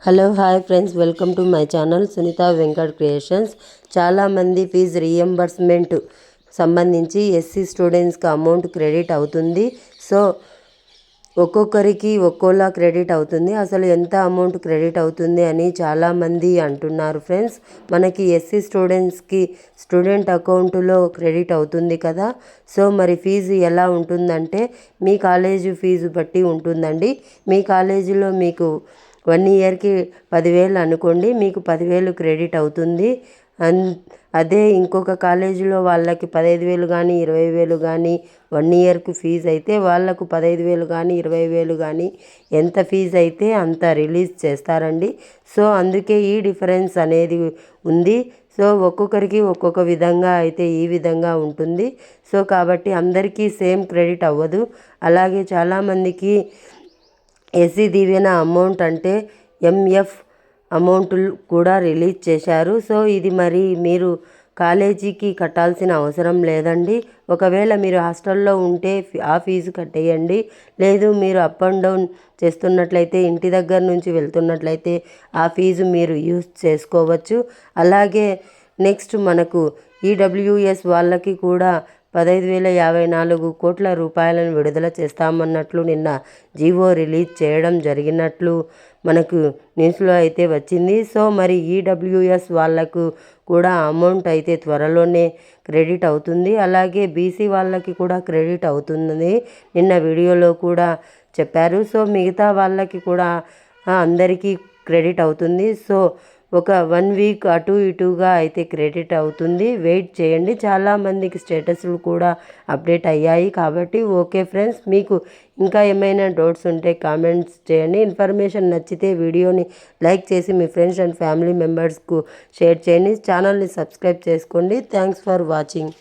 Hello hi friends, welcome to my channel Sunitha Venkat creations. చాలామంది fee reimbursement సంబంధించి ఎస్సీ స్టూడెంట్స్కి అమౌంట్ క్రెడిట్ అవుతుంది. సో ఒక్కొక్కరికి ఒక్కోలా క్రెడిట్ అవుతుంది. అసలు ఎంత అమౌంట్ క్రెడిట్ అవుతుంది అని చాలామంది అంటున్నారు ఫ్రెండ్స్. మనకి ఎస్సీ స్టూడెంట్స్కి స్టూడెంట్ అకౌంట్లో క్రెడిట్ అవుతుంది కదా. సో మరి ఫీజు ఎలా ఉంటుందంటే మీ కాలేజీ ఫీజు బట్టి ఉంటుందండి. మీ కాలేజీలో మీకు 1 ఇయర్కి 10,000 అనుకోండి, మీకు 10,000 క్రెడిట్ అవుతుంది. అదే ఇంకొక కాలేజీలో వాళ్ళకి 15,000 కానీ 20,000 కానీ 1 ఇయర్కి ఫీజు అయితే వాళ్ళకు 15,000 కానీ 20,000 కానీ ఎంత ఫీజు అయితే అంత రిలీజ్ చేస్తారండి. సో అందుకే ఈ డిఫరెన్స్ అనేది ఉంది. సో ఒక్కొక్కరికి ఒక్కొక్క విధంగా అయితే ఈ విధంగా ఉంటుంది. సో కాబట్టి అందరికీ సేమ్ క్రెడిట్ అవ్వదు. అలాగే చాలామందికి ఎస్సీ దీవెన అమౌంట్ అంటే ఎంఎఫ్ అమౌంట్లు కూడా రిలీజ్ చేశారు. సో ఇది మరి మీరు కాలేజీకి కట్టాల్సిన అవసరం లేదండి. ఒకవేళ మీరు హాస్టల్లో ఉంటే ఆ ఫీజు కట్టేయండి. లేదు మీరు అప్ అండ్ డౌన్ చేస్తున్నట్లయితే, ఇంటి దగ్గర నుంచి వెళ్తున్నట్లయితే ఆ ఫీజు మీరు యూజ్ చేసుకోవచ్చు. అలాగే నెక్స్ట్ మనకు ఈడబ్ల్యూఎస్ వాళ్ళకి కూడా 15,054 కోట్ల రూపాయలను విడుదల చేస్తామన్నట్లు నిన్న జీవో రిలీజ్ చేయడం జరిగినట్లు మనకు న్యూస్లో అయితే వచ్చింది. సో మరి ఈడబ్ల్యూఎస్ వాళ్ళకు కూడా అమౌంట్ అయితే త్వరలోనే క్రెడిట్ అవుతుంది. అలాగే బీసీ వాళ్ళకి కూడా క్రెడిట్ అవుతుంది, నిన్న వీడియోలో కూడా చెప్పారు. సో మిగతా వాళ్ళకి కూడా అందరికీ క్రెడిట్ అవుతుంది. సో ఒక 1 వీక్ అటు ఇటుగా అయితే క్రెడిట్ అవుతుంది. వెయిట్ చేయండి. చాలామందికి స్టేటస్లు కూడా అప్డేట్ అయ్యాయి కాబట్టి ఓకే ఫ్రెండ్స్. మీకు ఇంకా ఏమైనా డౌట్స్ ఉంటే కామెంట్స్ చేయండి. ఇన్ఫర్మేషన్ నచ్చితే వీడియోని లైక్ చేసి మీ ఫ్రెండ్స్ అండ్ ఫ్యామిలీ మెంబర్స్కు షేర్ చేయండి. ఛానల్ని సబ్స్క్రైబ్ చేసుకోండి. Thanks for watching.